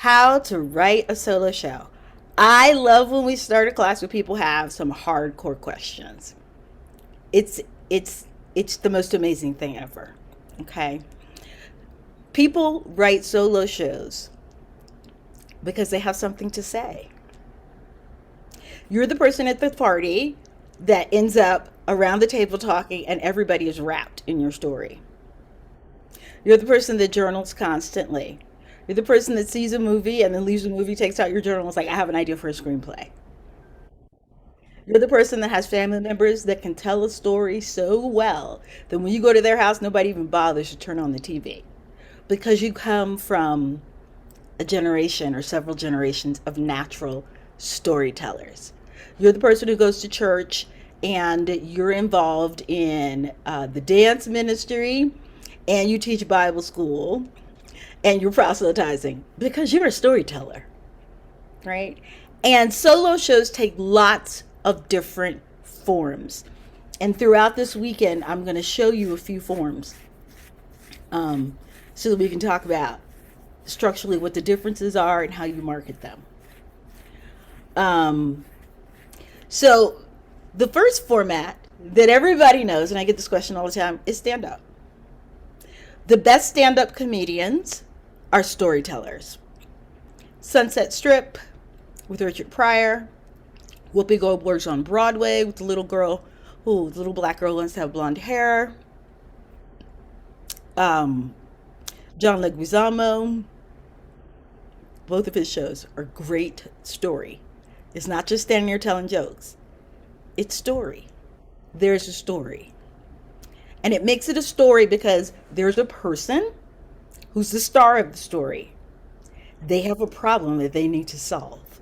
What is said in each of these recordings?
How to write a solo show. I love when we start a class where people have some hardcore questions. It's it's it's the most amazing thing ever. Okay? People write solo shows because they have something to say. You're the person at the party that ends up around the table talking and everybody is wrapped in your story. You're the person that journals constantly. You're the person that sees a movie and then leaves the movie, takes out your journal, and is like, I have an idea for a screenplay. You're the person that has family members that can tell a story so well that when you go to their house, nobody even bothers to turn on the TV because you come from a generation or several generations of natural storytellers. You're the person who goes to church and you're involved in the dance ministry and you teach Bible school and you're proselytizing because you're a storyteller, right? And solo shows take lots of different forms. And throughout this weekend, I'm going to show you a few forms so that we can talk about structurally what the differences are and how you market them. So the first format that everybody knows, and I get this question all the time, is stand-up. The best stand-up comedians are storytellers. Sunset Strip with Richard Pryor. Whoopi Goldberg's on Broadway with the little girl the little black girl wants to have blonde hair. John Leguizamo. Both of his shows are great story. It's not just standing there telling jokes. It's story. There's a story. And it makes it a story because there's a person who's the star of the story. They have a problem that they need to solve.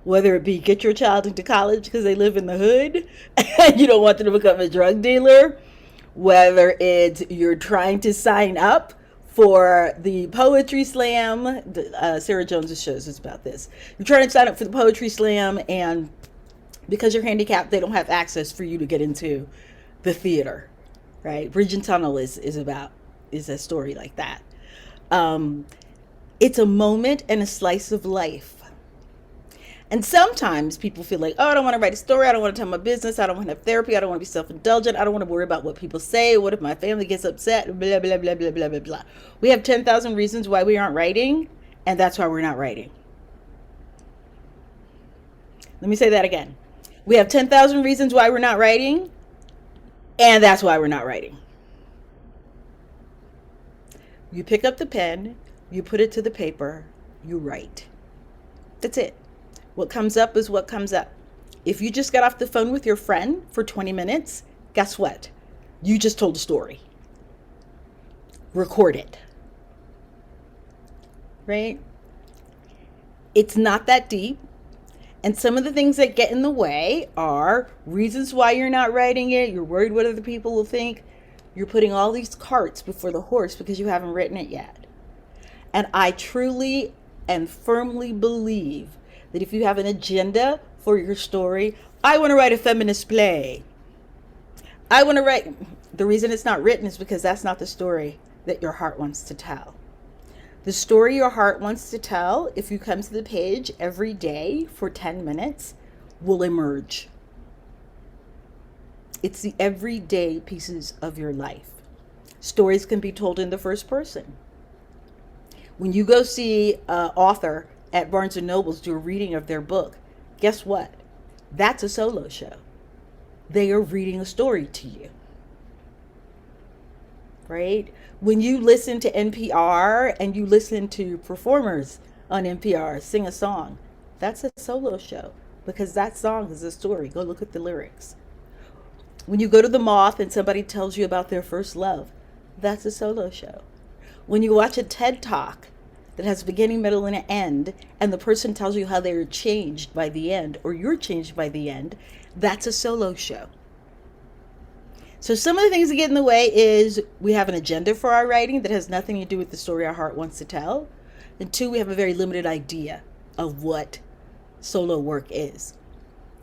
Whether it be get your child into college because they live in the hood and you don't want them to become a drug dealer, whether it's you're trying to sign up for the poetry slam. Sarah Jones's shows is about this. You're trying to sign up for the poetry slam, and because you're handicapped, they don't have access for you to get into the theater, right? Bridge and Tunnel is a story like that. It's a moment and a slice of life. And sometimes people feel like, oh, I don't want to write a story. I don't want to tell my business. I don't want to have therapy. I don't want to be self-indulgent. I don't want to worry about what people say. What if my family gets upset? Blah, blah, blah, blah, blah, blah, blah. We have 10,000 reasons why we aren't writing, and that's why we're not writing. Let me say that again. We have 10,000 reasons why we're not writing, and that's why we're not writing. You pick up the pen, you put it to the paper, you write. That's it. What comes up is what comes up. If you just got off the phone with your friend for 20 minutes, guess what? You just told a story. Record it. Right? It's not that deep. And some of the things that get in the way are reasons why you're not writing it. You're worried what other people will think. You're putting all these carts before the horse because you haven't written it yet. And I truly and firmly believe that if you have an agenda for your story, I want to write a feminist play. I want to write, the reason it's not written is because that's not the story that your heart wants to tell. The story your heart wants to tell, if you come to the page every day for 10 minutes, will emerge. It's the everyday pieces of your life. Stories can be told in the first person. When you go see an author at Barnes & Noble's do a reading of their book, guess what? That's a solo show. They are reading a story to you. Right? When you listen to NPR and you listen to performers on NPR sing a song, that's a solo show because that song is a story. Go look at the lyrics. When you go to the Moth and somebody tells you about their first love, that's a solo show. When you watch a TED Talk that has a beginning, middle, and an end, and the person tells you how they're changed by the end, or you're changed by the end, that's a solo show. So some of the things that get in the way is we have an agenda for our writing that has nothing to do with the story our heart wants to tell. And two, we have a very limited idea of what solo work is.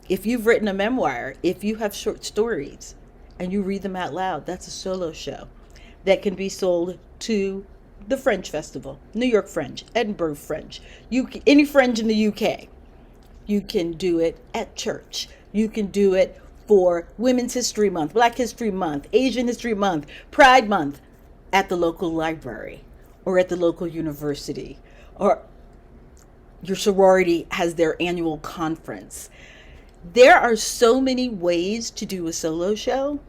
If you've written a memoir, if you have short stories and you read them out loud, that's a solo show that can be sold to the Fringe Festival, New York Fringe, Edinburgh Fringe, any Fringe in the UK. You can do it at church. You can do it for Women's History Month, Black History Month, Asian History Month, Pride Month, at the local library or at the local university, or your sorority has their annual conference. There are so many ways to do a solo show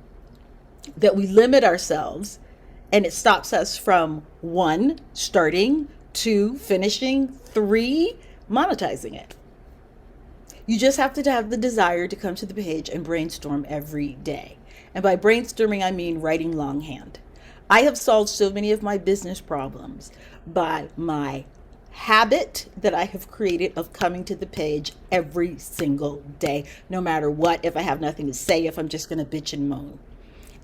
that we limit ourselves, and it stops us from 1, starting, 2, finishing, 3, monetizing it. You just have to have the desire to come to the page and brainstorm every day. And by brainstorming, I mean writing longhand. I have solved so many of my business problems by my habit that I have created of coming to the page every single day, no matter what, if I have nothing to say, if I'm just going to bitch and moan,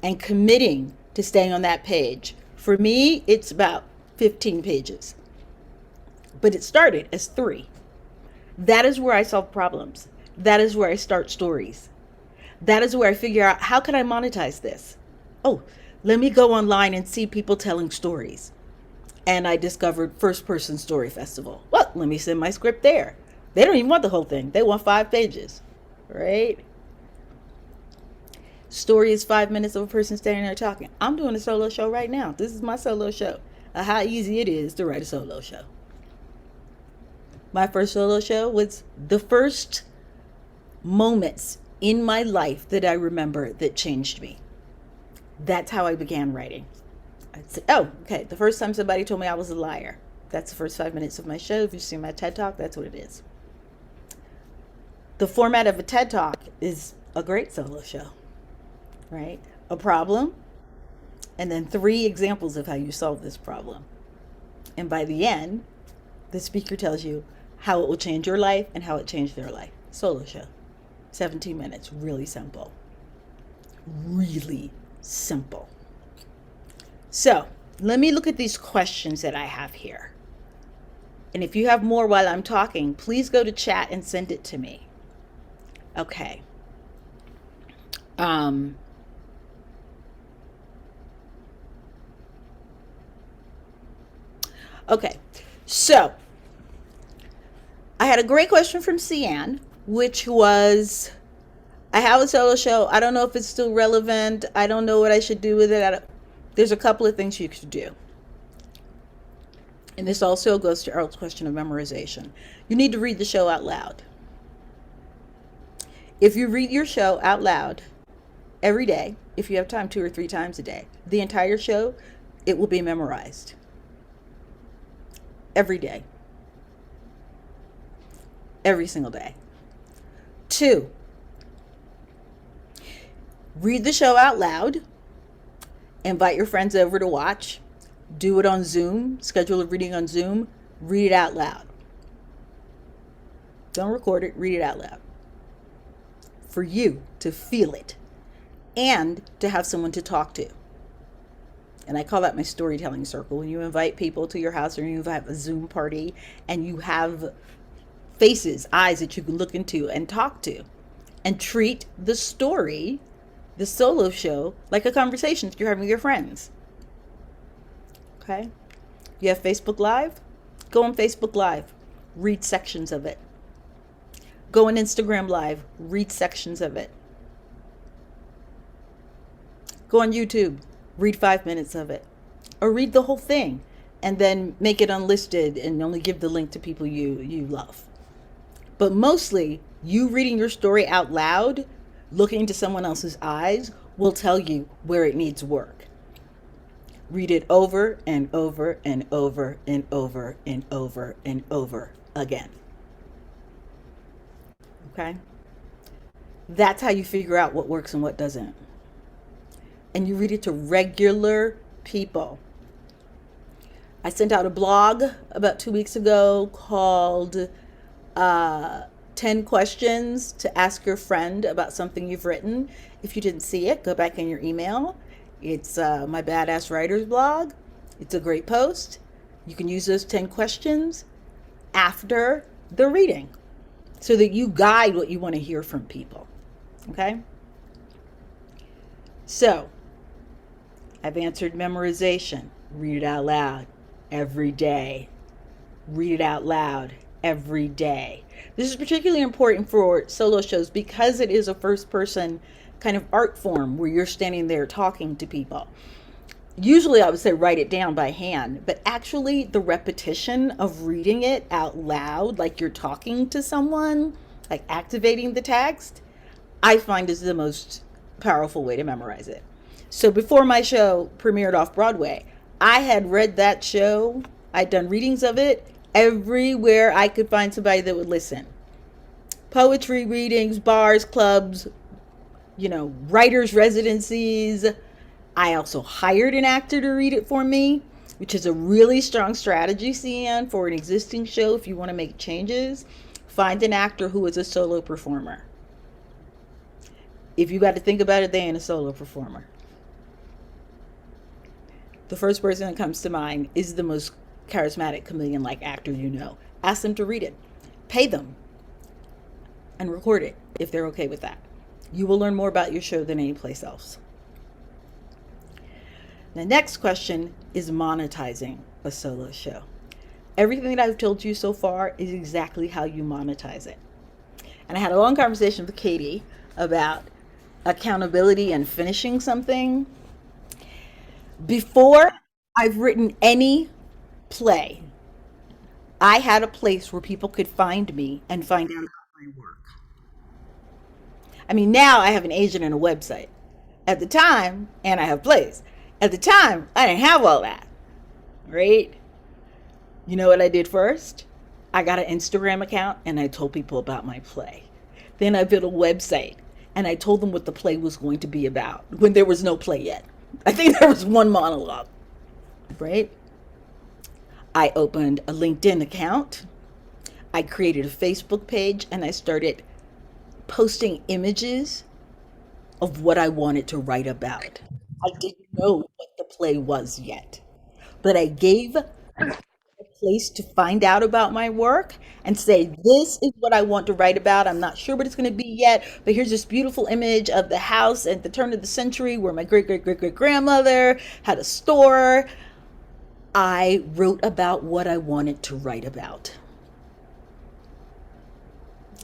and committing to staying on that page. For me, it's about 15 pages, but it started as 3. That is where I solve problems. That is where I start stories. That is where I figure out, how can I monetize this? Oh, let me go online and see people telling stories. And I discovered First Person Story Festival. Well, let me send my script there. They don't even want the whole thing. They want 5 pages, right? Story is 5 minutes of a person standing there talking. I'm doing a solo show right now. This is my solo show. How easy it is to write a solo show. My first solo show was the first moments in my life that I remember that changed me. That's how I began writing. I'd say, oh, okay, the first time somebody told me I was a liar. That's the first 5 minutes of my show. If you've seen my TED Talk, that's what it is. The format of a TED Talk is a great solo show, right? A problem, and then 3 examples of how you solve this problem. And by the end, the speaker tells you how it will change your life and how it changed their life. Solo show. 17 minutes. Really simple. Really simple. So let me look at these questions that I have here. And if you have more while I'm talking, please go to chat and send it to me. Okay. Okay. So I had a great question from Cian, which was, I have a solo show. I don't know if it's still relevant. I don't know what I should do with it. There's a couple of things you could do. And this also goes to Earl's question of memorization. You need to read the show out loud. If you read your show out loud every day, if you have time 2 or 3 times a day, the entire show, it will be memorized. Every day. Every single day. 2, read the show out loud. Invite your friends over to watch. Do it on Zoom. Schedule a reading on Zoom. Read it out loud. Don't record it. Read it out loud. For you to feel it and to have someone to talk to. And I call that my storytelling circle. When you invite people to your house or you have a Zoom party and you have faces, eyes that you can look into and talk to, and treat the story, the solo show, like a conversation that you're having with your friends. Okay? You have Facebook Live? Go on Facebook Live. Read sections of it. Go on Instagram Live. Read sections of it. Go on YouTube. Read 5 minutes of it. Or read the whole thing and then make it unlisted and only give the link to people you love. But mostly, you reading your story out loud, looking into someone else's eyes, will tell you where it needs work. Read it over and over and over and over and over and over again. Okay? That's how you figure out what works and what doesn't. And you read it to regular people. I sent out a blog about 2 weeks ago called 10 questions to ask your friend about something you've written. If you didn't see it, go back in your email. It's my Badass Writers blog. It's a great post. You can use those 10 questions after the reading so that you guide what you want to hear from people. Okay? So, I've answered memorization. Read it out loud. every day. Read it out loud every day. This is particularly important for solo shows because it is a first person kind of art form where you're standing there talking to people. Usually I would say write it down by hand, but actually the repetition of reading it out loud, like you're talking to someone, like activating the text, I find is the most powerful way to memorize it. So before my show premiered off Broadway, I had read that show, I'd done readings of it everywhere I could find somebody that would listen. Poetry readings, bars, clubs, writers' residencies. I also hired an actor to read it for me, which is a really strong strategy, CN, for an existing show. If you want to make changes, find an actor who is a solo performer. If you got to think about it, they ain't a solo performer. The first person that comes to mind is the most charismatic chameleon-like actor you know. Ask them to read it. Pay them. And record it if they're okay with that. You will learn more about your show than any place else. The next question is monetizing a solo show. Everything that I've told you so far is exactly how you monetize it. And I had a long conversation with Katie about accountability and finishing something. Before I've written any play, I had a place where people could find me and find out about my work. I mean, now I have an agent and a website. At the time, and I have plays. At the time, I didn't have all that, right? You know what I did first? I got an Instagram account and I told people about my play. Then I built a website and I told them what the play was going to be about when there was no play yet. I think there was one monologue, right? I opened a LinkedIn account. I created a Facebook page and I started posting images of what I wanted to write about. I didn't know what the play was yet, but I gave a place to find out about my work and say, this is what I want to write about. I'm not sure what it's going to be yet, but here's this beautiful image of the house at the turn of the century where my great great great great grandmother had a store. I wrote about what I wanted to write about.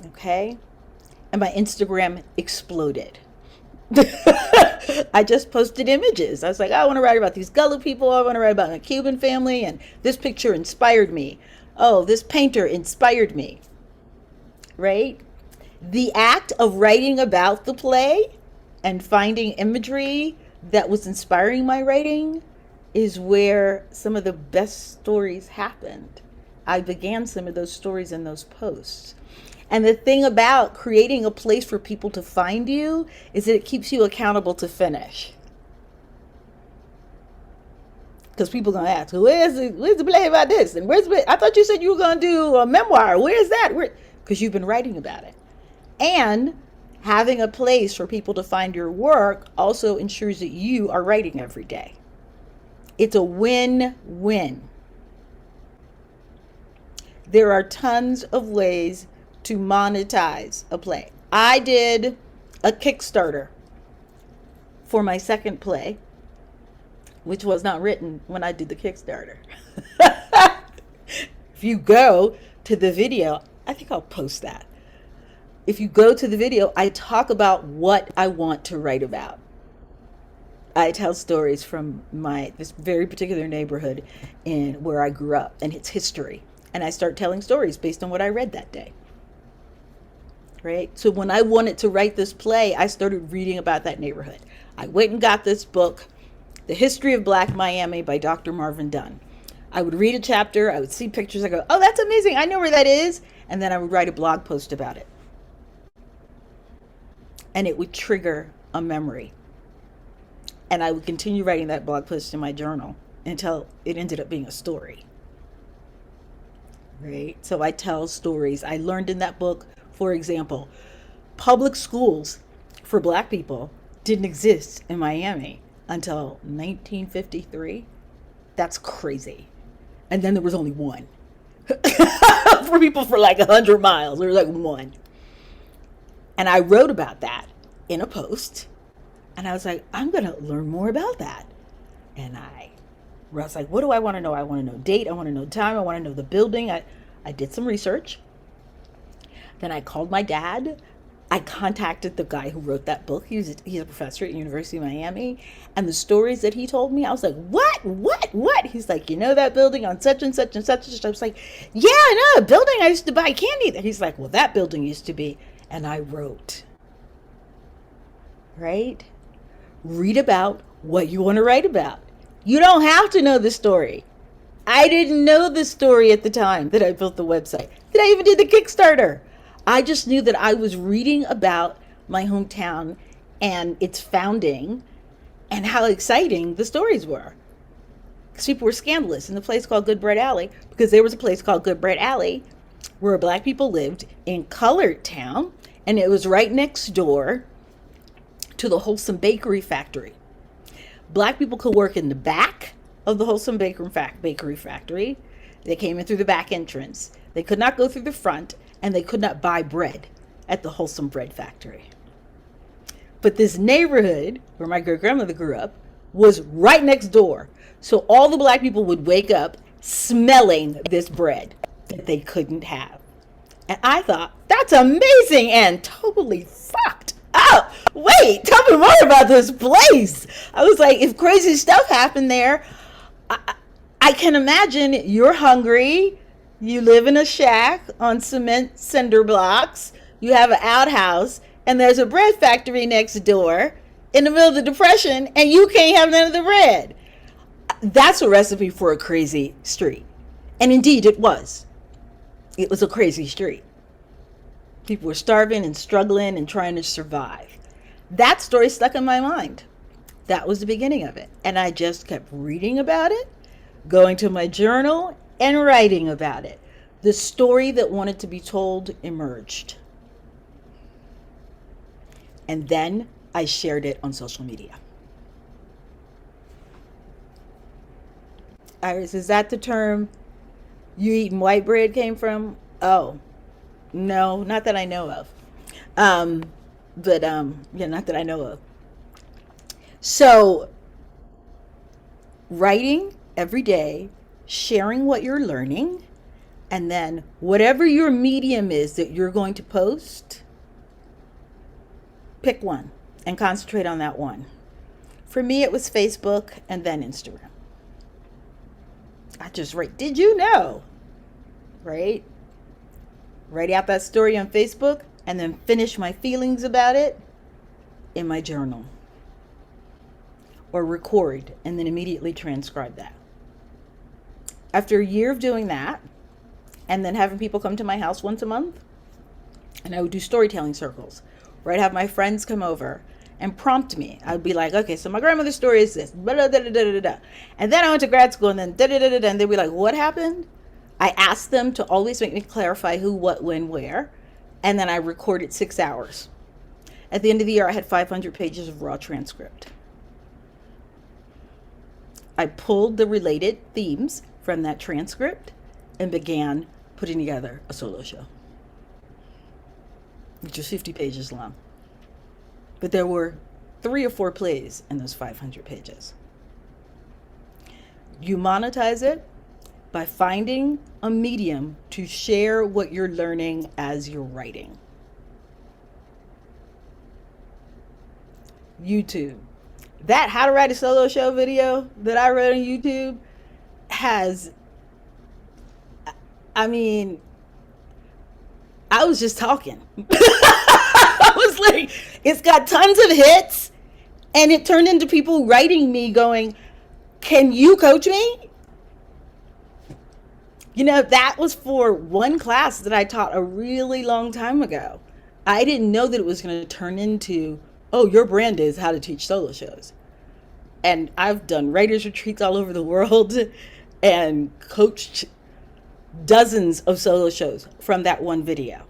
Okay? And my Instagram exploded. I just posted images. I was like, I want to write about these Gullah people. I want to write about a Cuban family. And this picture inspired me. Oh, this painter inspired me. Right? The act of writing about the play and finding imagery that was inspiring my writing is where some of the best stories happened. I began some of those stories in those posts. And the thing about creating a place for people to find you is that it keeps you accountable to finish. Because people are going to ask, where's the play about this? And I thought you said you were going to do a memoir. Where's that? Because you've been writing about it. And having a place for people to find your work also ensures that you are writing every day. It's a win-win. There are tons of ways to monetize a play. I did a Kickstarter for my second play, which was not written when I did the Kickstarter. If you go to the video, I think I'll post that. If you go to the video, I talk about what I want to write about. I tell stories from this very particular neighborhood in where I grew up and its history. And I start telling stories based on what I read that day. Right? So when I wanted to write this play, I started reading about that neighborhood. I went and got this book, The History of Black Miami by Dr. Marvin Dunn. I would read a chapter, I would see pictures, I go, oh, that's amazing, I know where that is. And then I would write a blog post about it. And it would trigger a memory. And I would continue writing that blog post in my journal until it ended up being a story. Right? So I tell stories. I learned in that book, for example, public schools for Black people didn't exist in Miami until 1953. That's crazy. And then there was only one. For people for like 100 miles, there was like one. And I wrote about that in a post. And I was like, I'm going to learn more about that. And I where I was like, what do I want to know? I want to know date. I want to know time. I want to know the building. I did some research. Then I called my dad. I contacted the guy who wrote that book. He's a professor at University of Miami, and the stories that he told me, I was like, what? He's like, you know that building on such and such and such and such. I was like, yeah, I know, a building I used to buy candy there. He's like, well, that building used to be, and I wrote, right? Read about what you want to write about. You don't have to know the story. I didn't know the story at the time that I built the website, that I even did the Kickstarter. I just knew that I was reading about my hometown and its founding and how exciting the stories were. Because people were scandalous in the place called Good Bread Alley, because there was a place called Good Bread Alley where black people lived in Colored Town, and it was right next door to the Wholesome Bakery Factory. Black people could work in the back of the Wholesome Bakery Factory. They came in through the back entrance. They could not go through the front, and they could not buy bread at the Wholesome Bread Factory. But this neighborhood where my great grandmother grew up was right next door. So all the black people would wake up smelling this bread that they couldn't have. And I thought, that's amazing and totally fucked up. Wait, tell me more about this place. I was like, if crazy stuff happened there, I can imagine you're hungry. You live in a shack on cement cinder blocks. You have an outhouse, and there's a bread factory next door in the middle of the Depression, and you can't have none of the bread. That's a recipe for a crazy street. And indeed, it was. It was a crazy street. People were starving and struggling and trying to survive. That story stuck in my mind. That was the beginning of it. And I just kept reading about it, going to my journal, and writing about it. The story that wanted to be told emerged. And then I shared it on social media. Iris, is that the term you eating white bread came from? Oh, no, not that I know of. Um, yeah, not that I know of. So, writing every day, sharing what you're learning, and then whatever your medium is that you're going to post, pick one and concentrate on that one. For me, it was Facebook and then Instagram. I just write, did you know? Right? Write out that story on Facebook and then finish my feelings about it in my journal. Or record and then immediately transcribe that. After a year of doing that, and then having people come to my house once a month, and I would do storytelling circles, where I'd have my friends come over and prompt me. I'd be like, okay, so my grandmother's story is this, blah, blah, blah, blah, blah, blah. And then I went to grad school, and then da da da da, and they'd be like, what happened? I asked them to always make me clarify who, what, when, where, and then I recorded 6 hours. At the end of the year, I had 500 pages of raw transcript. I pulled the related themes from that transcript and began putting together a solo show, which was 50 pages long. But there were 3 or 4 plays in those 500 pages. You monetize it by finding a medium to share what you're learning as you're writing. YouTube. That how to write a solo show video that I wrote on YouTube has, I mean, I was just talking. I was like, it's got tons of hits, and it turned into people writing me going, can you coach me? You know, that was for one class that I taught a really long time ago. I didn't know that it was going to turn into, oh, your brand is how to teach solo shows. And I've done writers' retreats all over the world and coached dozens of solo shows from that one video.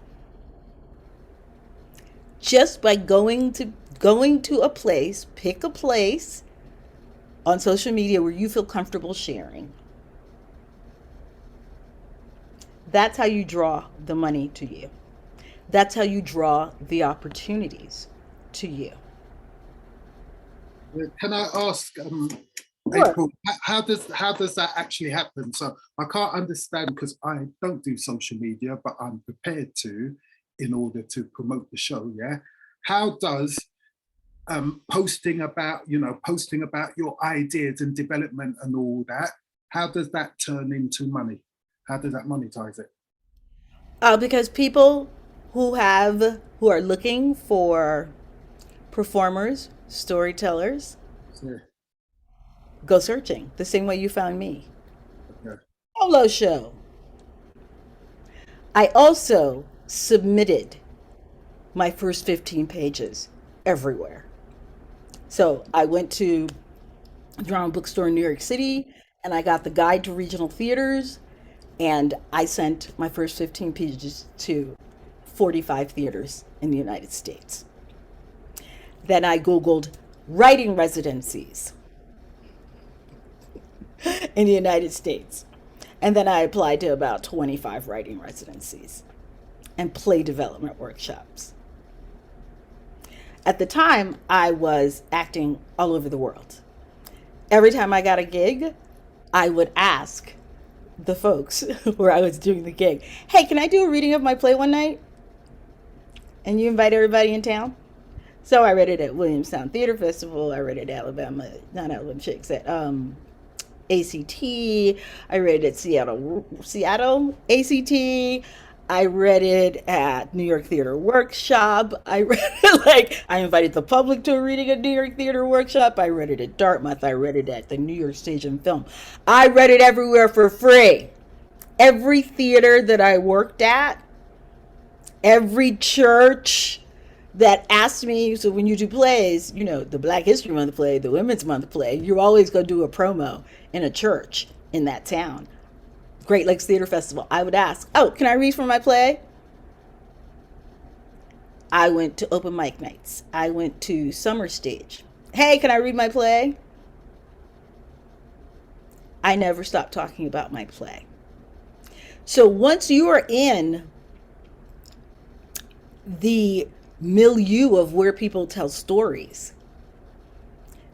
Just by going to a place, pick a place on social media where you feel comfortable sharing. That's how you draw the money to you. That's how you draw the opportunities to you. Can I ask, Sure. April, how does that actually happen? So I can't understand because I don't do social media, but I'm prepared to in order to promote the show. Yeah, how does posting about your ideas and development and all that, how does that turn into money? How does that monetize it? Because people who are looking for performers, storytellers, Yeah, go searching the same way you found me. yeah. Solo show. I also submitted my first 15 pages everywhere. So I went to a drama bookstore in New York City and I got the guide to regional theaters and I sent my first 15 pages to 45 theaters in the United States. Then I Googled writing residencies in the United States. And then I applied to about 25 writing residencies and play development workshops. At the time, I was acting all over the world. Every time I got a gig, I would ask the folks where I was doing the gig, hey, can I do a reading of my play one night? And you invite everybody in town? So I read it at Williamstown Theater Festival. I read it at Alabama, not Alabama Shakes, at ACT. I read it at Seattle ACT. I read it at New York Theater Workshop. I read it like I invited the public to a reading at New York Theater Workshop. I read it at Dartmouth. I read it at the New York Stage and Film. I read it everywhere for free. Every theater that I worked at, every church that asked me, so when you do plays, the Black History Month play, the Women's Month play, you're always going to do a promo in a church in that town. Great Lakes Theater Festival. I would ask, oh, can I read from my play? I went to open mic nights. I went to summer stage. Hey, can I read my play? I never stopped talking about my play. So once you are in the milieu of where people tell stories,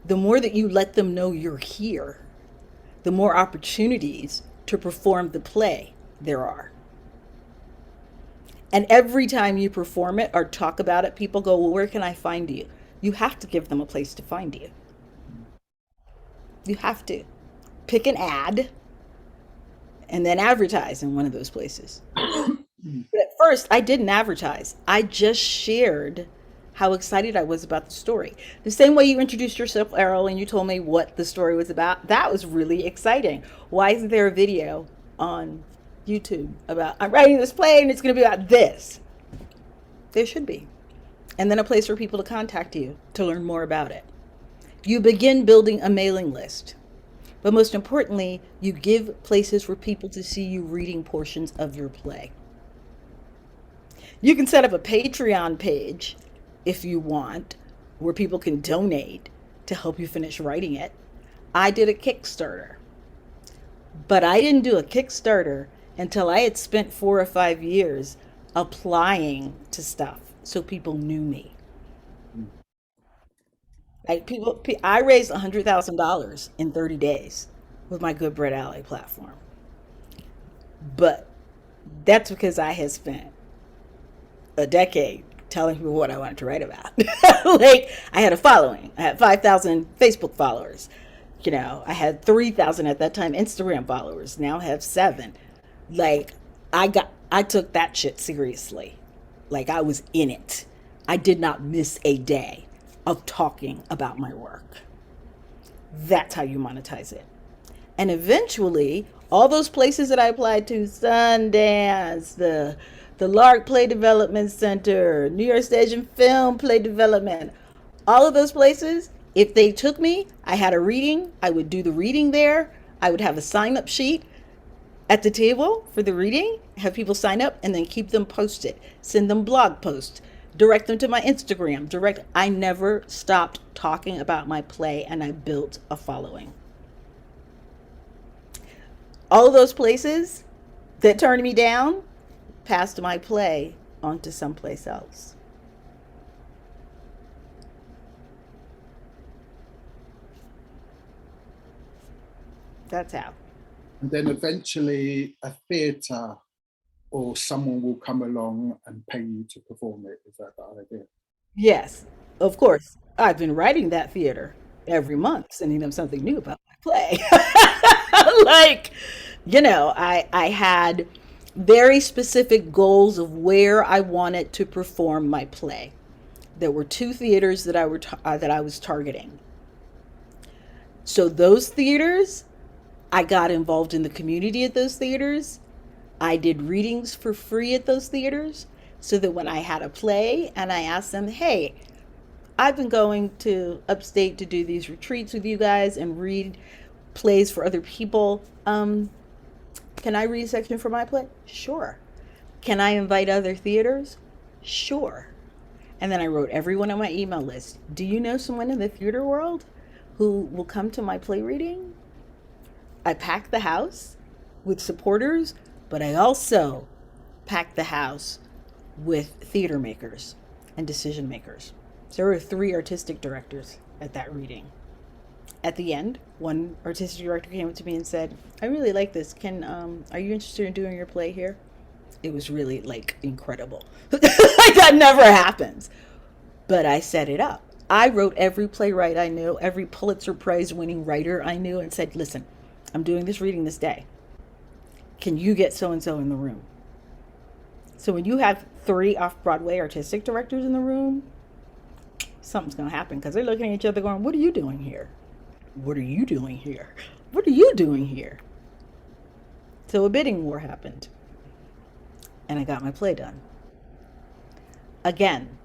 the more that you let them know you're here, the more opportunities to perform the play there are. And every time you perform it or talk about it, people go, well, where can I find you? You have to give them a place to find you. You have to pick an ad and then advertise in one of those places. But at first, I didn't advertise. I just shared how excited I was about the story. The same way you introduced yourself, Errol, and you told me what the story was about. That was really exciting. Why isn't there a video on YouTube about, I'm writing this play and it's going to be about this? There should be. And then a place for people to contact you to learn more about it. You begin building a mailing list. But most importantly, you give places for people to see you reading portions of your play. You can set up a Patreon page if you want, where people can donate to help you finish writing it. I did a Kickstarter, but I didn't do a Kickstarter until I had spent 4 or 5 years applying to stuff so people knew me. I raised $100,000 in 30 days with my Good Bread Alley platform, but that's because I had spent a decade telling people what I wanted to write about. Like, I had a following. I had 5,000 Facebook followers. I had 3,000 at that time Instagram followers. Now I have 7. Like, I took that shit seriously. Like, I was in it. I did not miss a day of talking about my work. That's how you monetize it. And eventually, all those places that I applied to, Sundance, the Lark Play Development Center, New York Stage and Film Play Development, all of those places, if they took me, I had a reading, I would do the reading there. I would have a sign up sheet at the table for the reading, have people sign up, and then keep them posted, send them blog posts, direct them to my Instagram, I never stopped talking about my play and I built a following. All of those places that turned me down passed my play onto someplace else. That's how. And then eventually a theatre or someone will come along and pay you to perform it. Is that the idea? Yes, of course. I've been writing that theater every month, sending them something new about my play. Like, I had very specific goals of where I wanted to perform my play. There were two theaters that I was targeting. So those theaters, I got involved in the community at those theaters. I did readings for free at those theaters so that when I had a play and I asked them, hey, I've been going to upstate to do these retreats with you guys and read plays for other people. Can I read a section for my play? Sure. Can I invite other theaters? Sure. And then I wrote everyone on my email list. Do you know someone in the theater world who will come to my play reading? I packed the house with supporters, but I also packed the house with theater makers and decision makers. So there were 3 artistic directors at that reading. At the end, one artistic director came up to me and said, I really like this. Are you interested in doing your play here? It was really like incredible. Like that never happens. But I set it up. I wrote every playwright I knew, every Pulitzer Prize winning writer I knew, and said, listen, I'm doing this reading this day. Can you get so and so in the room? So when you have 3 off-Broadway artistic directors in the room, something's going to happen because they're looking at each other going, what are you doing here? What are you doing here? What are you doing here? So a bidding war happened. And I got my play done. Again,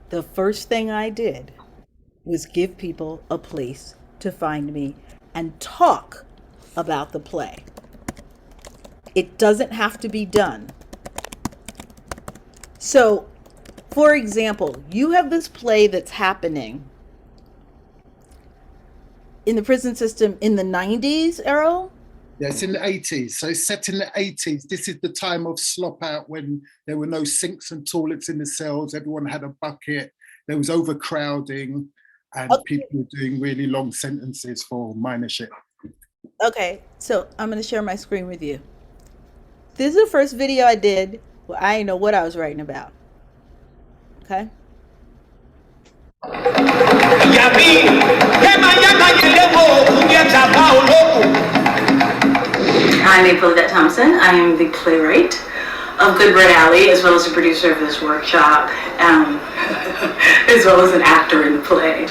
the first thing I did was give people a place to find me and talk about the play. It doesn't have to be done. So, for example, you have this play that's happening in the prison system in the 90s, Errol? Yeah, it's in the 80s. So it's set in the 80s. This is the time of slop out when there were no sinks and toilets in the cells. Everyone had a bucket. There was overcrowding and Okay. people were doing really long sentences for minor shit. Okay, so I'm going to share my screen with you. This is the first video I did where I didn't know what I was writing about. Okay? I'm April Thompson. I am the playwright of Good Bread Alley, as well as the producer of this workshop, as well as an actor in the play.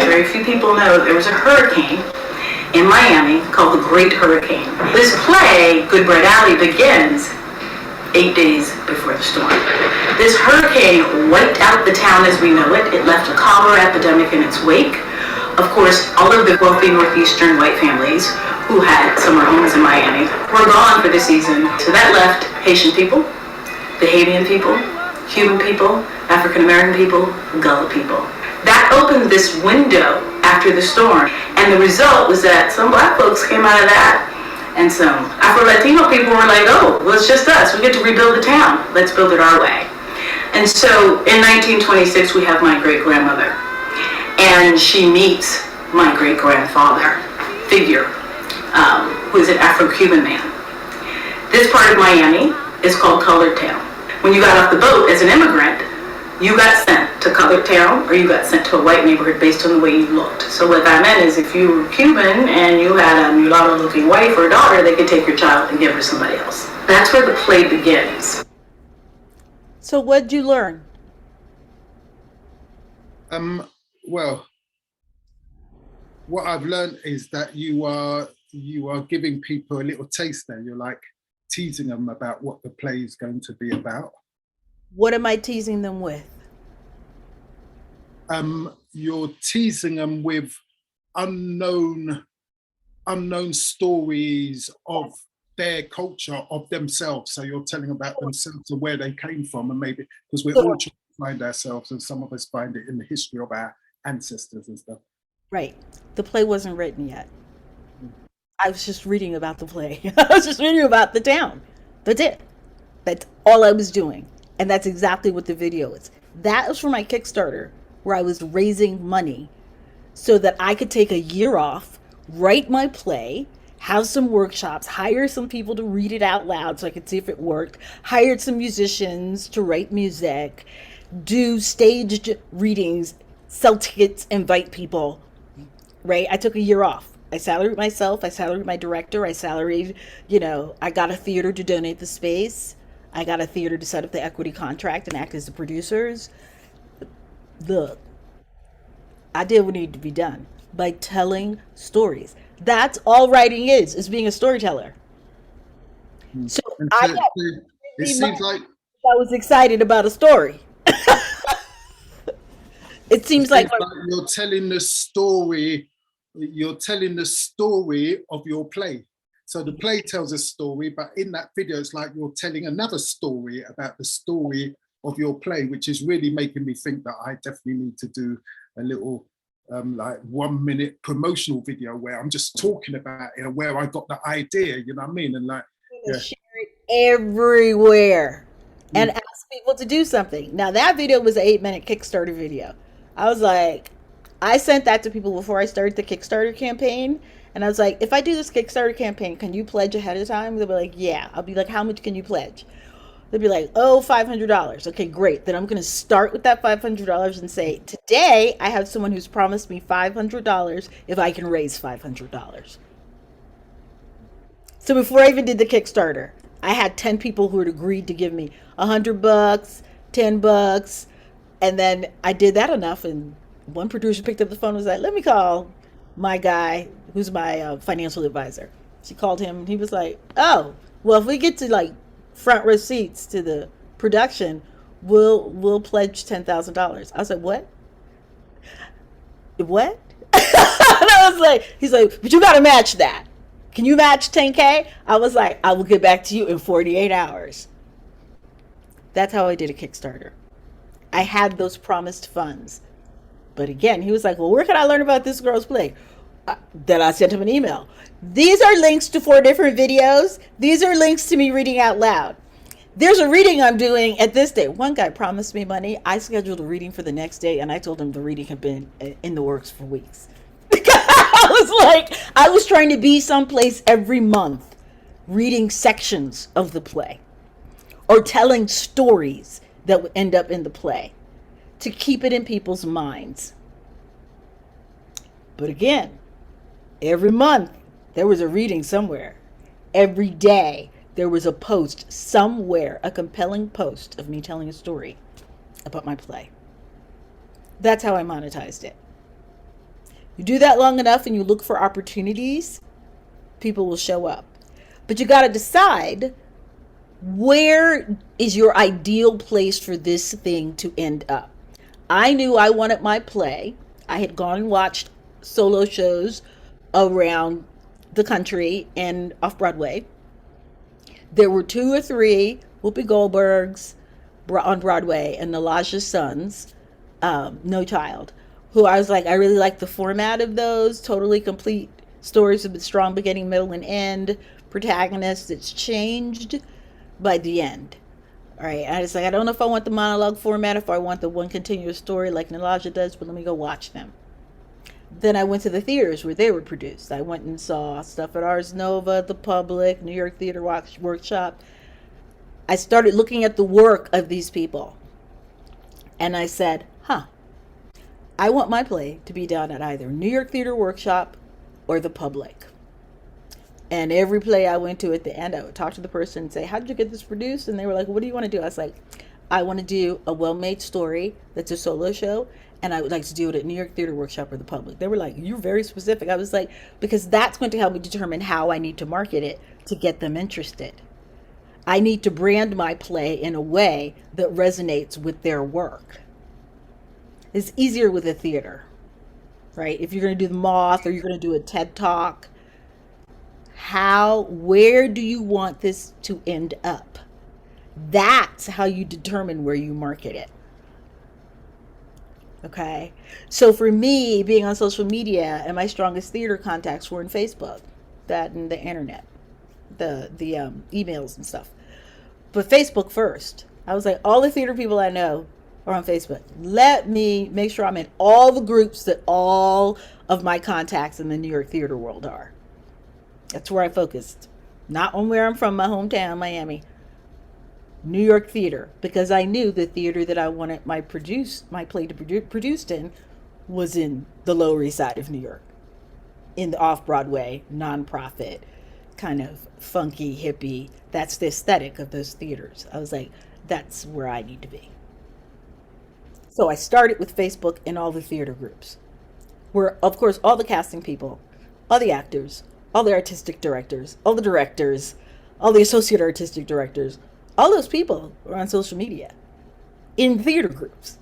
Very few people know there was a hurricane in Miami called the Great Hurricane. This play, Good Bread Alley, begins 8 days before the storm. This hurricane wiped out the town as we know it. It left a cholera epidemic in its wake. Of course, all of the wealthy northeastern white families who had summer homes in Miami were gone for the season. So that left Haitian people, Bahamian people, Cuban people, African American people, Gullah people. That opened this window after the storm. And the result was that some black folks came out of that, and some Afro-Latino people were like, oh, well, it's just us. We get to rebuild the town. Let's build it our way. And so in 1926, we have my great-grandmother. And she meets my great-grandfather figure, who is an Afro-Cuban man. This part of Miami is called Colored Town. When you got off the boat as an immigrant, you got sent to Colored Town or you got sent to a white neighborhood based on the way you looked. So what that meant is if you were Cuban and you had a mulatto-looking wife or daughter, they could take your child and give her to somebody else. That's where the play begins. So what'd you learn? Well, what I've learned is that you are giving people a little taste there. You're like teasing them about what the play is going to be about. What am I teasing them with? You're teasing them with unknown stories of their culture, of themselves. So you're telling about themselves and where they came from, and maybe because we're all trying to find ourselves, and some of us find it in the history of our ancestors and stuff. Right. The play wasn't written yet. I was just reading about the play. I was just reading about the town. That's it. That's all I was doing. And that's exactly what the video is. That was for my Kickstarter, where I was raising money so that I could take a year off, write my play, have some workshops, hire some people to read it out loud so I could see if it worked, hired some musicians to write music, do staged readings, sell tickets, invite people, right? I took a year off. I salaried myself, I salaried my director, I salaried, I got a theater to donate the space. I got a theater to set up the equity contract and act as the producers. Look, I did what needed to be done by telling stories. That's all writing is being a storyteller. Mm. So And I so, got so it really seems much. like I was excited about a story. It it seems like seems like you're telling the story. You're telling the story of your play. So the play tells a story, but in that video, it's like you're telling another story about the story of your play, which is really making me think that I definitely need to do a little like 1 minute promotional video where I'm just talking about it and where I got the idea, you know what I mean? And like, yeah. share it everywhere and Mm. ask people to do something. Now that video was an 8-minute Kickstarter video. I was like, I sent that to people before I started the Kickstarter campaign. And I was like, if I do this Kickstarter campaign, can you pledge ahead of time? They'll be like, yeah. I'll be like, how much can you pledge? They'll be like, oh, $500. Okay, great. Then I'm going to start with that $500 and say, today I have someone who's promised me $500 if I can raise $500. So before I even did the Kickstarter, I had 10 people who had agreed to give me $100, $10, and then I did that enough, and one producer picked up the phone and was like, "Let me call my guy, who's my financial advisor." She called him, and he was like, "Oh, well, if we get to like front row seats to the production, we'll pledge $10,000." I was like, "What? What?" And I was like, "He's like, but you got to match that. Can you match 10K?" I was like, "I will get back to you in 48 hours." That's how I did a Kickstarter. I had those promised funds. But again, he was like, "Well, where can I learn about this girl's play?" Then I sent him an email. These are links to 4 different videos. These are links to me reading out loud. There's a reading I'm doing at this day. One guy promised me money. I scheduled a reading for the next day, and I told him the reading had been in the works for weeks. I was like, I was trying to be someplace every month, reading sections of the play or telling stories that would end up in the play to keep it in people's minds. But again, every month there was a reading somewhere. Every day there was a post somewhere, a compelling post of me telling a story about my play. That's how I monetized it. You do that long enough and you look for opportunities, people will show up. But you got to decide, where is your ideal place for this thing to end up? I knew I wanted my play. I had gone and watched solo shows around the country and off Broadway. There were 2 or 3 Whoopi Goldbergs on Broadway and Nalaja's sons, No Child, who I was like, I really like the format of those. Totally complete stories with strong beginning, middle, and end. Protagonist that's changed by the end. All right, I was like, I don't know if I want the monologue format, if I want the one continuous story like Nalaja does, but let me go watch them. Then I went to the theaters where they were produced. I went and saw stuff at Ars Nova, The Public, New York Theater Workshop. I started looking at the work of these people. And I said, I want my play to be done at either New York Theater Workshop or The Public. And every play I went to at the end, I would talk to the person and say, how did you get this produced? And they were like, what do you want to do? I was like, I want to do a well-made story that's a solo show, and I would like to do it at New York Theater Workshop or The Public. They were like, you're very specific. I was like, because that's going to help me determine how I need to market it to get them interested. I need to brand my play in a way that resonates with their work. It's easier with a theater, right? If you're going to do the Moth or you're going to do a TED Talk, where do you want this to end up? That's how you determine where you market it. Okay. So for me, being on social media, and my strongest theater contacts were in Facebook. that and the internet, the emails and stuff. But Facebook first. I was like, all the theater people I know are on Facebook. Let me make sure I'm in all the groups that all of my contacts in the New York theater world are. That's where I focused. Not on where I'm from, my hometown, Miami. New York theater, because I knew the theater that I wanted my play to produced in was in the Lower East Side of New York, in the off Broadway nonprofit kind of funky hippie. That's the aesthetic of those theaters. I was like, that's where I need to be. So I started with Facebook and all the theater groups, where of course all the casting people, all the actors, all the artistic directors, all the directors, all the associate artistic directors, all those people are on social media in theater groups.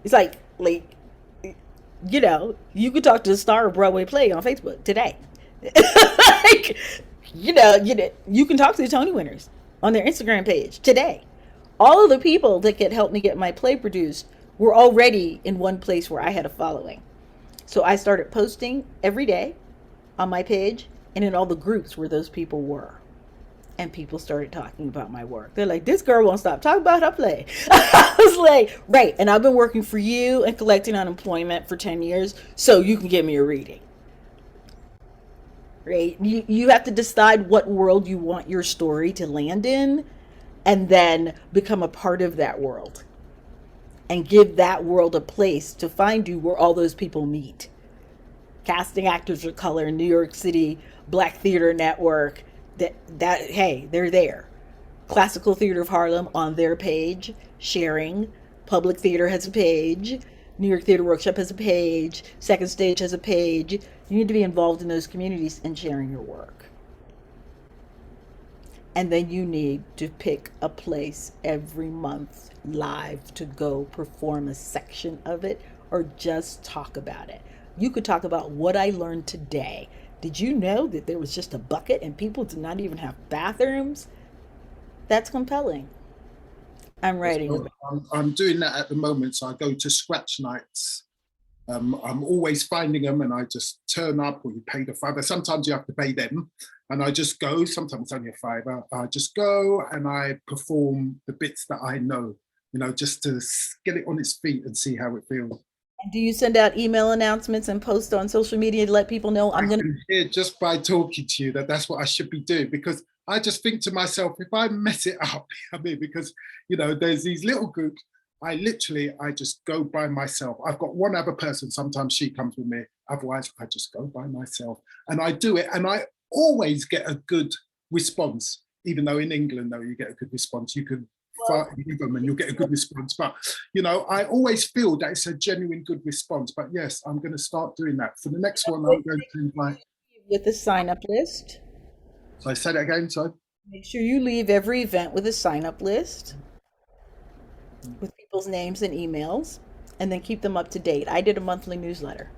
It's like you could talk to the star of Broadway play on Facebook today. Like, you can talk to the Tony winners on their Instagram page today. All of the people that could help me get my play produced were already in one place where I had a following. So I started posting every day on my page and in all the groups where those people were. And people started talking about my work. They're like, this girl won't stop talking about her play. I was like, right. And I've been working for you and collecting unemployment for 10 years so you can give me a reading. Right? You have to decide what world you want your story to land in and then become a part of that world and give that world a place to find you where all those people meet. Casting actors of color, New York City, Black Theater Network, that hey, they're there. Classical Theater of Harlem on their page, sharing. Public Theater has a page. New York Theater Workshop has a page. Second Stage has a page. You need to be involved in those communities and sharing your work. And then you need to pick a place every month live to go perform a section of it or just talk about it. You could talk about what I learned today. Did you know that there was just a bucket and people did not even have bathrooms? That's compelling. I'm writing So about I'm doing that at the moment. So I go to scratch nights. I'm always finding them and I just turn up or you pay the fiver. Sometimes you have to pay them and I just go. Sometimes it's only a fiver. I just go and I perform the bits that I know, just to get it on its feet and see how it feels. it. Do you send out email announcements and post on social media to let people know I I'm going to? can hear just by talking to you that that's what I should be doing because I just think to myself, if I mess it up, because, there's these little groups, I just go by myself. I've got one other person. Sometimes she comes with me. Otherwise, I just go by myself and I do it. And I always get a good response, even though in England, though, you get a good response. You can leave them and you'll get a good response. But, I always feel that it's a genuine good response. But yes, I'm going to start doing that. For the next one, I'm going to invite. With a sign up list. So I say that again, so. Make sure you leave every event with a sign up list with people's names and emails and then keep them up to date. I did a monthly newsletter.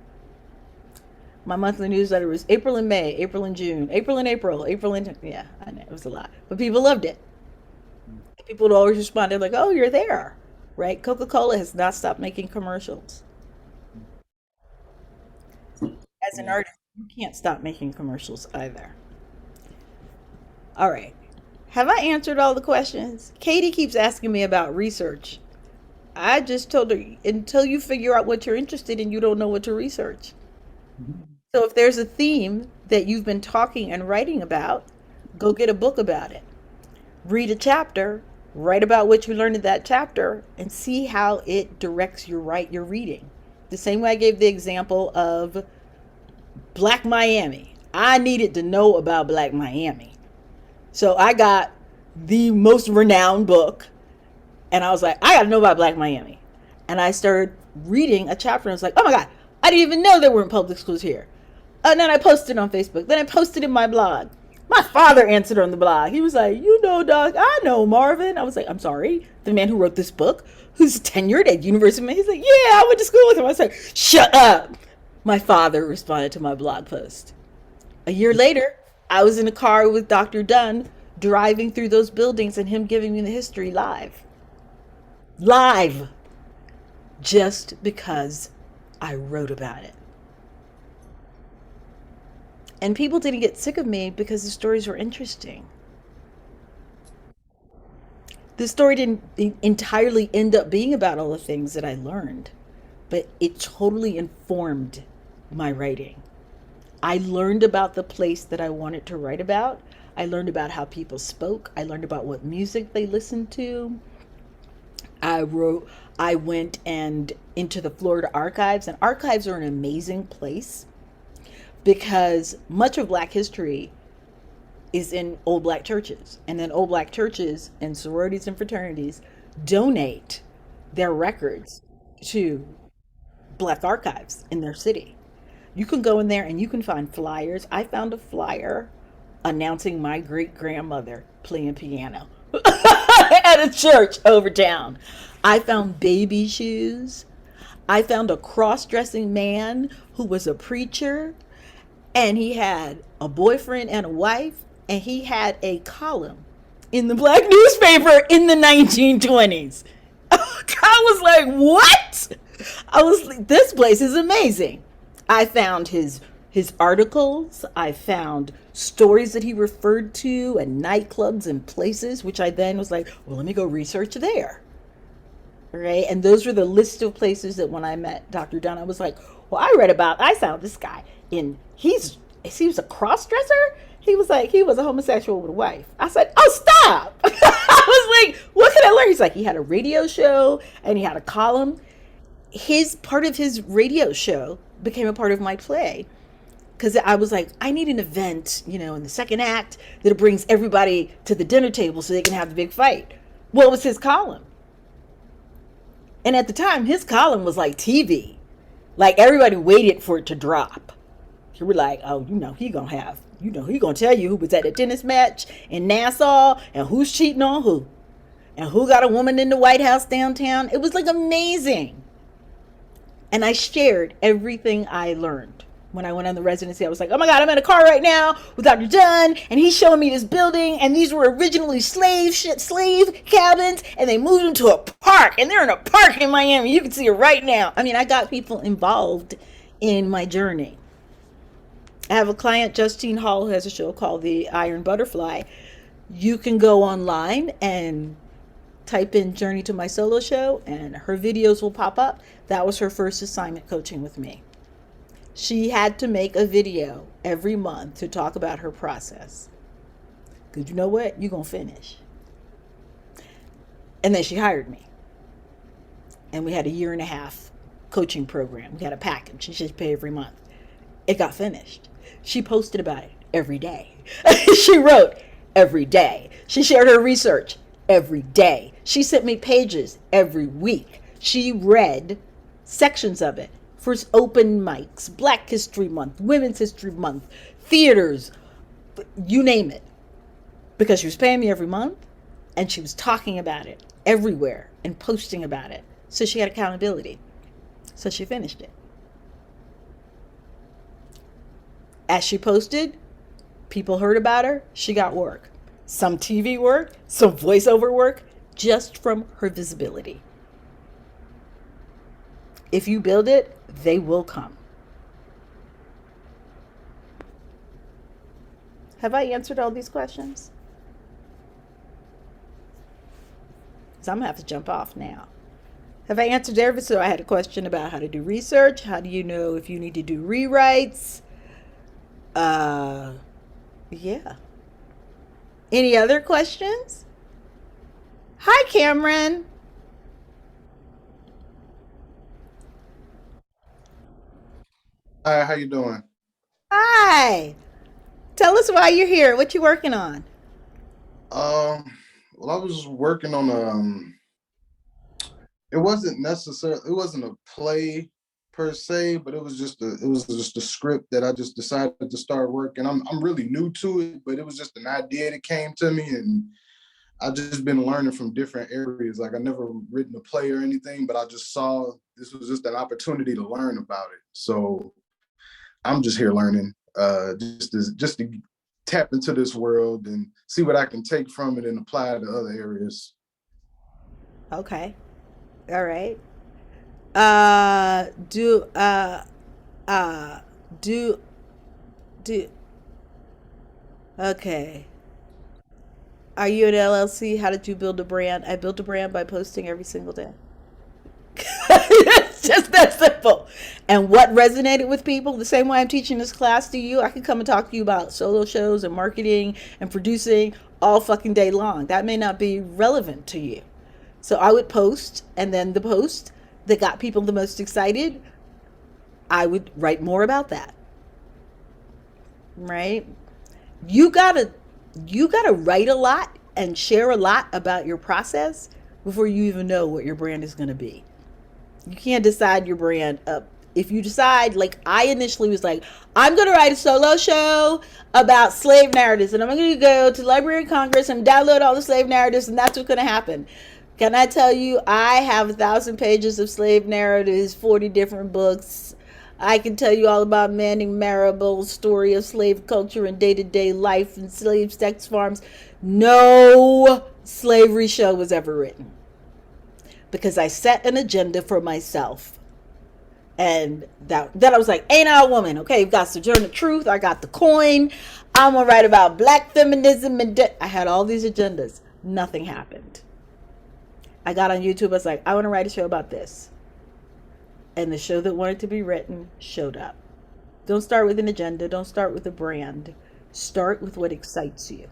My monthly newsletter was April and May, April and June, April and April, April and yeah, I know it was a lot, but people loved it. People would always respond. They're like, "Oh, you're there," right? Coca-Cola has not stopped making commercials. As an Yeah. artist, you can't stop making commercials either. All right. Have I answered all the questions? Katie keeps asking me about research. I just told her until you figure out what you're interested in, you don't know what to research. So if there's a theme that you've been talking and writing about, go get a book about it. Read a chapter, write about what you learned in that chapter, and see how it directs your reading. The same way I gave the example of Black Miami. I needed to know about Black Miami. So I got the most renowned book and I was like, I got to know about Black Miami. And I started reading a chapter and I was like, oh my God, I didn't even know there weren't public schools here. And then I posted on Facebook. Then I posted in my blog. My father answered on the blog. He was like, Doc, I know Marvin. I was like, I'm sorry, the man who wrote this book, who's tenured at University. He's like, yeah, I went to school with him. I was like, shut up. My father responded to my blog post. A year later, I was in a car with Dr. Dunn driving through those buildings and him giving me the history live. Live. Just because I wrote about it. And people didn't get sick of me because the stories were interesting. The story didn't entirely end up being about all the things that I learned, but it totally informed my writing. I learned about the place that I wanted to write about. I learned about how people spoke. I learned about what music they listened to. I wrote, I went and into the Florida archives, and archives are an amazing place because much of Black history is in old Black churches. And then old Black churches and sororities and fraternities donate their records to Black archives in their city. You can go in there and you can find flyers. I found a flyer announcing my great grandmother playing piano at a church over town. I found baby shoes. I found a cross dressing man who was a preacher, and he had a boyfriend and a wife, and he had a column in the Black newspaper in the 1920s. I was like, what? I was like, this place is amazing. I found his articles. I found stories that he referred to and nightclubs and places, which I then was like, well, let me go research there. Right? And those were the list of places that when I met Dr. Dunn, I was like, well, I found this guy in, he was a cross dresser. He was like, he was a homosexual with a wife. I said, oh, stop. I was like, what can I learn? He's like, he had a radio show and he had a column. His part of his radio show became a part of my play because I was like, I need an event, in the second act that brings everybody to the dinner table so they can have the big fight. What was his column? And at the time, his column was like TV. Like everybody waited for it to drop. You were like, oh, he gonna tell you who was at the tennis match in Nassau and who's cheating on who. And who got a woman in the White House downtown. It was like amazing. And I shared everything I learned. When I went on the residency, I was like, oh my God, I'm in a car right now with Dr. Dunn, and he's showing me this building, and these were originally slave cabins, and they moved them to a park, and they're in a park in Miami. You can see it right now. I mean, I got people involved in my journey. I have a client, Justine Hall, who has a show called The Iron Butterfly. You can go online and type in Journey to My Solo Show, and her videos will pop up. That was her first assignment coaching with me. She had to make a video every month to talk about her process. Because you know what? You're going to finish. And then she hired me. And we had a 1.5 year coaching program. We had a package. She should pay every month. It got finished. She posted about it every day. She wrote every day. She shared her research every day. She sent me pages every week. She read sections of it for open mics, Black History Month, Women's History Month, theaters, you name it. Because she was paying me every month and she was talking about it everywhere and posting about it. So she had accountability. So she finished it. As she posted, people heard about her. She got work. Some TV work, some voiceover work, just from her visibility. If you build it, they will come. Have I answered all these questions? So I'm going to have to jump off now. Have I answered everything? So I had a question about how to do research. How do you know if you need to do rewrites? Yeah. Any other questions? Hi, Cameron. Hi, how you doing? Hi. Tell us why you're here. What you working on? Um, well, I was working on it wasn't a play per se, but it was just a script that I just decided to start working. I'm really new to it, but it was just an idea that came to me, and I've just been learning from different areas. Like I never written a play or anything, but I just saw this was just an opportunity to learn about it. So I'm just here learning, just to tap into this world and see what I can take from it and apply to other areas. Okay. All right. Uh, do uh uh do do Okay. Are you an LLC? How did you build a brand? I built a brand by posting every single day. It's just that simple. And what resonated with people, the same way I'm teaching this class to you, I can come and talk to you about solo shows and marketing and producing all fucking day long. That may not be relevant to you. So I would post, and then the post that got people the most excited, I would write more about that. Right? You gotta you gotta write a lot and share a lot about your process before you even know what your brand is gonna be. You can't decide your brand up. If you decide, like I initially was like, I'm going to write a solo show about slave narratives, and I'm going to go to the Library of Congress and download all the slave narratives, and that's what's going to happen. Can I tell you, I have 1,000 pages of slave narratives, 40 different books. I can tell you all about Manning Marable's story of slave culture and day-to-day life and slave sex farms. No slavery show was ever written because I set an agenda for myself. And that I was like, ain't I a woman? Okay, you've got Sojourner Truth. I got the coin. I'm going to write about black feminism. And I had all these agendas. Nothing happened. I got on YouTube. I was like, I want to write a show about this. And the show that wanted to be written showed up. Don't start with an agenda. Don't start with a brand. Start with what excites you.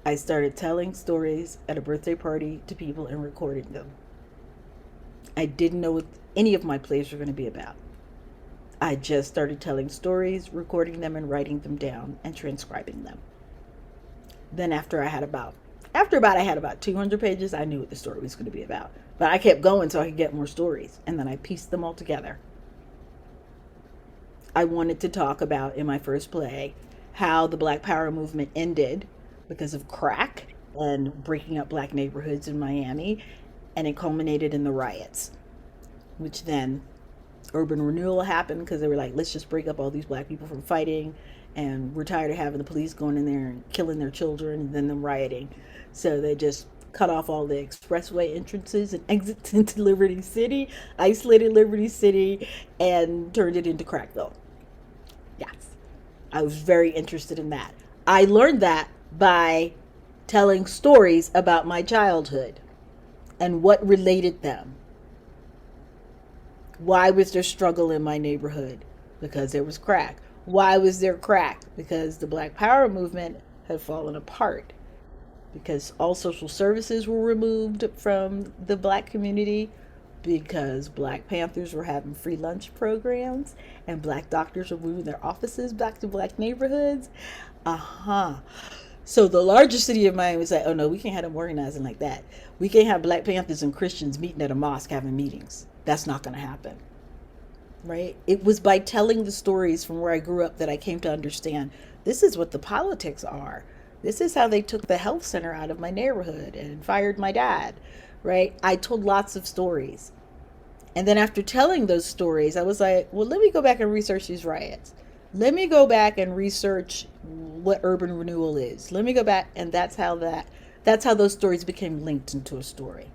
I started telling stories at a birthday party to people and recording them. I didn't know what any of my plays were going to be about. I just started telling stories, recording them, and writing them down and transcribing them. Then after I had about 200 pages, I knew what the story was going to be about. But I kept going so I could get more stories, and then I pieced them all together. I wanted to talk about, in my first play, how the Black Power movement ended because of crack and breaking up black neighborhoods in Miami, and it culminated in the riots, which then urban renewal happened because they were like, let's just break up all these black people from fighting, and we're tired of having the police going in there and killing their children and then them rioting. So they just cut off all the expressway entrances and exits into Liberty City, isolated Liberty City, and turned it into Crackville. Yes, I was very interested in that. I learned that by telling stories about my childhood and what related them. Why was there struggle in my neighborhood? Because there was crack. Why was there crack? Because the Black Power movement had fallen apart. Because all social services were removed from the black community. Because Black Panthers were having free lunch programs. And black doctors were moving their offices back to black neighborhoods. So the largest city of Miami was like, oh no, we can't have them organizing like that. We can't have Black Panthers and Christians meeting at a mosque having meetings. That's not going to happen. Right? It was by telling the stories from where I grew up that I came to understand this is what the politics are. This is how they took the health center out of my neighborhood and fired my dad. Right? I told lots of stories. And then after telling those stories, I was like, well, let me go back and research these riots. Let me go back and research what urban renewal is. Let me go back, and that's how those stories became linked into a story.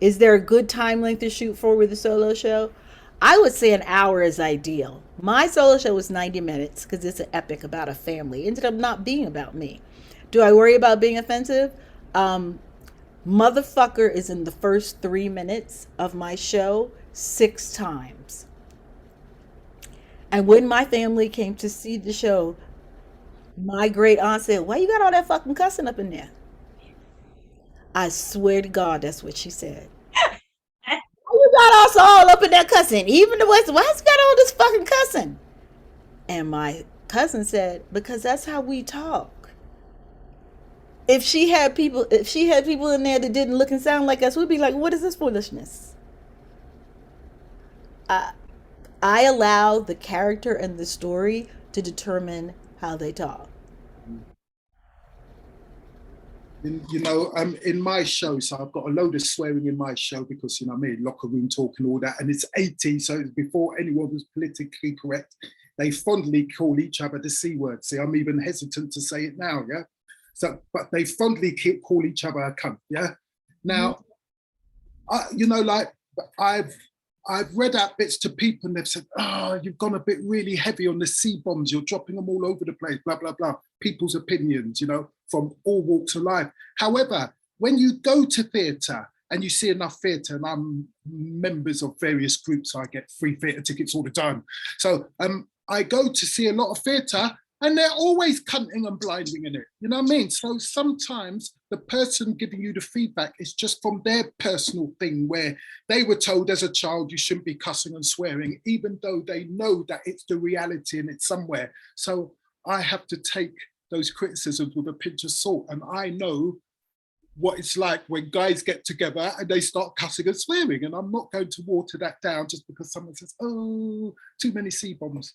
Is there a good time length to shoot for with a solo show? I would say an hour is ideal. My solo show was 90 minutes because it's an epic about a family. It ended up not being about me. Do I worry about being offensive? Motherfucker is in the first 3 minutes of my show 6 times. And when my family came to see the show, my great aunt said, why you got all that fucking cussing up in there? I swear to God, that's what she said. You got us all up in that cussing. Even the West, why's got all this fucking cussing? And my cousin said, because that's how we talk. If she had people in there that didn't look and sound like us, we'd be like, what is this foolishness? I allow the character and the story to determine how they talk. In my show, so I've got a load of swearing in my show because, I mean, locker room talk and all that, and it's 80, so it's before anyone was politically correct. They fondly call each other the C word. See, I'm even hesitant to say it now, yeah? So, but they fondly call each other a cunt, yeah? Now, I've read out bits to people and they've said, oh, you've gone a bit really heavy on the C-bombs. You're dropping them all over the place, blah, blah, blah. People's opinions, you know, from all walks of life. However, when you go to theatre and you see enough theatre, and I'm members of various groups, I get free theatre tickets all the time. So I go to see a lot of theatre and they're always cunting and blinding in it. You know what I mean? So sometimes the person giving you the feedback is just from their personal thing where they were told as a child you shouldn't be cussing and swearing, even though they know that it's the reality and it's somewhere. So I have to take those criticisms with a pinch of salt. And I know what it's like when guys get together and they start cussing and swearing. And I'm not going to water that down just because someone says, oh, too many C-bombs.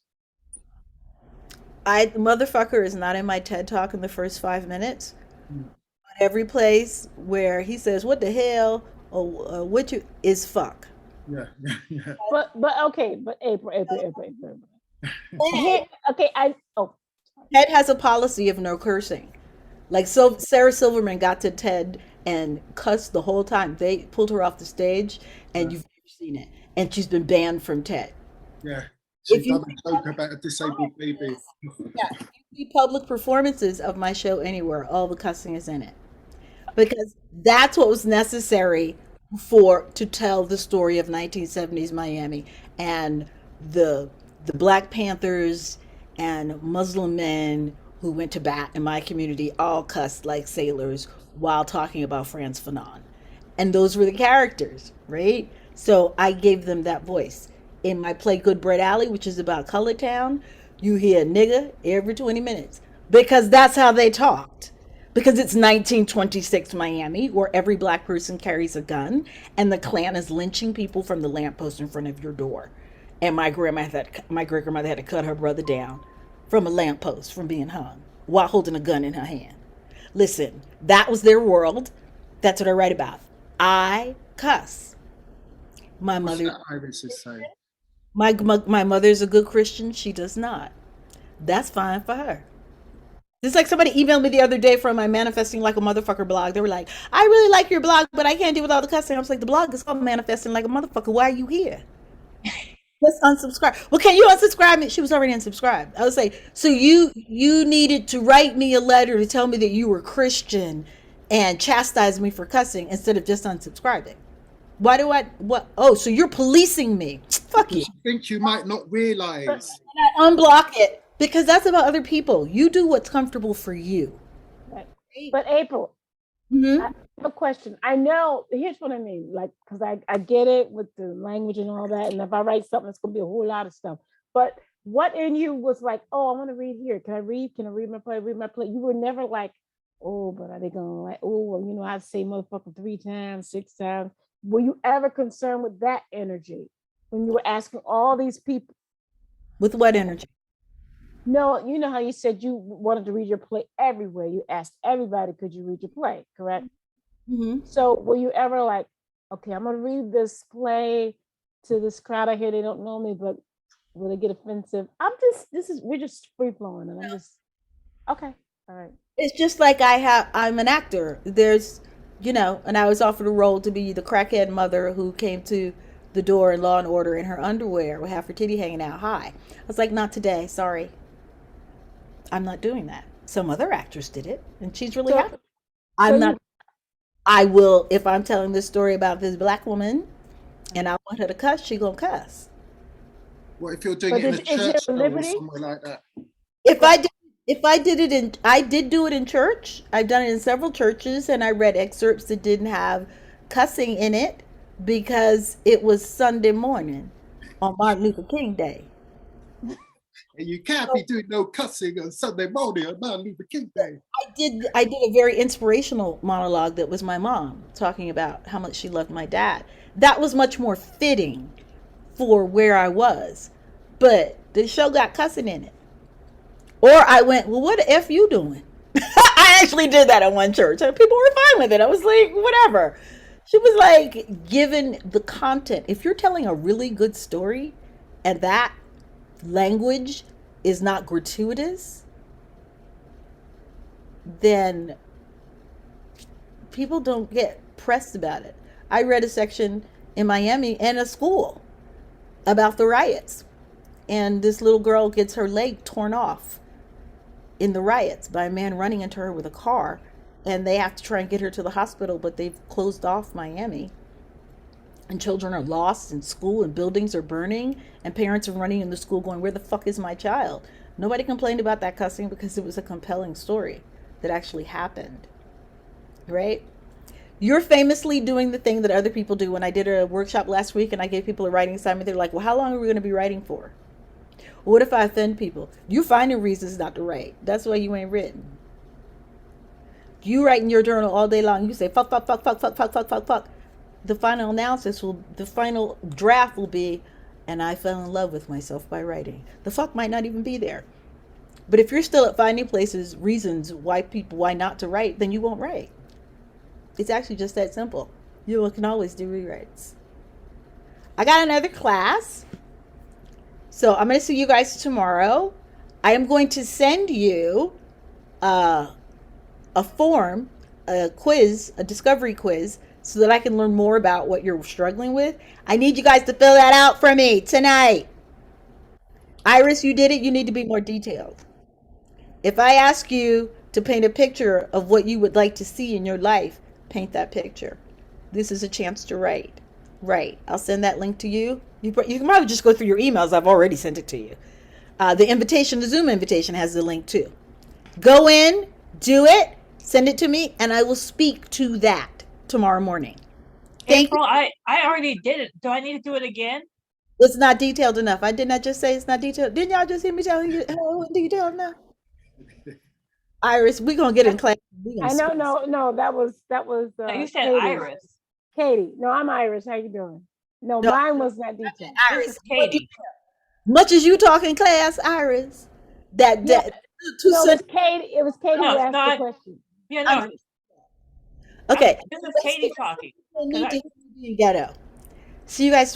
Motherfucker is not in my TED talk in the first 5 minutes. Every place where he says, what the hell, or what you, is fuck. Yeah. But okay, but April. TED has a policy of no cursing. Like, so Sarah Silverman got to TED and cussed the whole time. They pulled her off the stage, and you've never seen it. And she's been banned from TED. Yeah. She's done a joke about a disabled baby. Yeah, if you see public performances of my show anywhere, all the cussing is in it. Because that's what was necessary to tell the story of 1970s Miami and the Black Panthers and Muslim men who went to bat in my community all cussed like sailors while talking about Frantz Fanon. And those were the characters, right? So I gave them that voice. In my play Good Bread Alley, which is about Colored Town, you hear nigga every 20 minutes because that's how they talked. Because it's 1926 Miami, where every black person carries a gun and the Klan is lynching people from the lamppost in front of your door. And my great grandmother had to cut her brother down from a lamppost from being hung while holding a gun in her hand. Listen, that was their world. That's what I write about. I cuss. My mother. Iris is saying. My mother's a good Christian. She does not. That's fine for her. It's like somebody emailed me the other day from my Manifesting Like a Motherfucker blog. They were like, I really like your blog, but I can't deal with all the cussing. I was like, the blog is called Manifesting Like a Motherfucker. Why are you here? Let's unsubscribe. Well, can you unsubscribe me? She was already unsubscribed. I was like, so you needed to write me a letter to tell me that you were Christian and chastise me for cussing instead of just unsubscribing. Why do what? Oh, so you're policing me. Fuck you. I think you might not realize. And I unblock it because that's about other people. You do what's comfortable for you. Right. But April, I have a question. I know, here's what I mean, like, because I get it with the language and all that. And if I write something, it's going to be a whole lot of stuff. But what in you was like, oh, I want to read here. Can I read? Can I read my play? Read my play? You were never like, oh, but are they going to like, oh, well, you know, I'd say motherfucker 3 times, 6 times. Were you ever concerned with that energy when you were asking all these people? With what energy? No, you know how you said you wanted to read your play everywhere. You asked everybody, could you read your play, correct? Mm-hmm. So were you ever like, okay, I'm going to read this play to this crowd out here. They don't know me, but will they get offensive? We're just free flowing. And I'm just, okay, all right. It's just like I'm an actor. There's, you know, and I was offered a role to be the crackhead mother who came to the door in Law and Order in her underwear with half her titty hanging out high. I was like, not today, sorry. I'm not doing that. Some other actress did it, and she's really happy. I will, if I'm telling this story about this black woman, and I want her to cuss, she gonna cuss. What if you're doing it in a church or somewhere like that? I did do it in church. I've done it in several churches, and I read excerpts that didn't have cussing in it because it was Sunday morning on Martin Luther King Day. And you can't be doing no cussing on Sunday morning on Martin Luther King Day. I did a very inspirational monologue that was my mom talking about how much she loved my dad. That was much more fitting for where I was. But the show got cussing in it. Or I went, well, what the F you doing? I actually did that at one church. And people were fine with it. I was like, whatever. She was like, given the content, if you're telling a really good story and that language is not gratuitous, then people don't get pressed about it. I read a section in Miami in a school about the riots. And this little girl gets her leg torn off in the riots by a man running into her with a car. And they have to try and get her to the hospital, but they've closed off Miami. And children are lost in school, and buildings are burning, and parents are running into school going, where the fuck is my child? Nobody complained about that cussing because it was a compelling story that actually happened, right? You're famously doing the thing that other people do. When I did a workshop last week and I gave people a writing assignment, they're like, well, how long are we going to be writing for? What if I offend people? You finding reasons not to write. That's why you ain't written. You write in your journal all day long. You say fuck, fuck, fuck, fuck, fuck, fuck, fuck, fuck, fuck. The final the final draft will be, and I fell in love with myself by writing. The fuck might not even be there. But if you're still at finding reasons why not to write, then you won't write. It's actually just that simple. You can always do rewrites. I got another class. So I'm going to see you guys tomorrow. I am going to send you a form, a quiz, a discovery quiz, so that I can learn more about what you're struggling with. I need you guys to fill that out for me tonight. Iris, you did it. You need to be more detailed. If I ask you to paint a picture of what you would like to see in your life, paint that picture. This is a chance to write. Right. I'll send that link to you. You can probably just go through your emails. I've already sent it to you. The Zoom invitation has the link too. Go in, do it, send it to me, and I will speak to that tomorrow morning. April, I already did it. Do I need to do it again? It's not detailed enough. I did not just say it's not detailed. Didn't y'all just hear me telling you how detailed enough? Iris, we're gonna get in class. I know, no, that was You said Katie. Iris. Katie. No, I'm Iris. How you doing? No, mine was not detailed. Iris, This is Katie. Much as you talk in class, Iris. No, it was Katie. It was Katie who asked the question. Yeah, no. Okay. This is Katie talking. Need to hear you in ghetto. See you guys.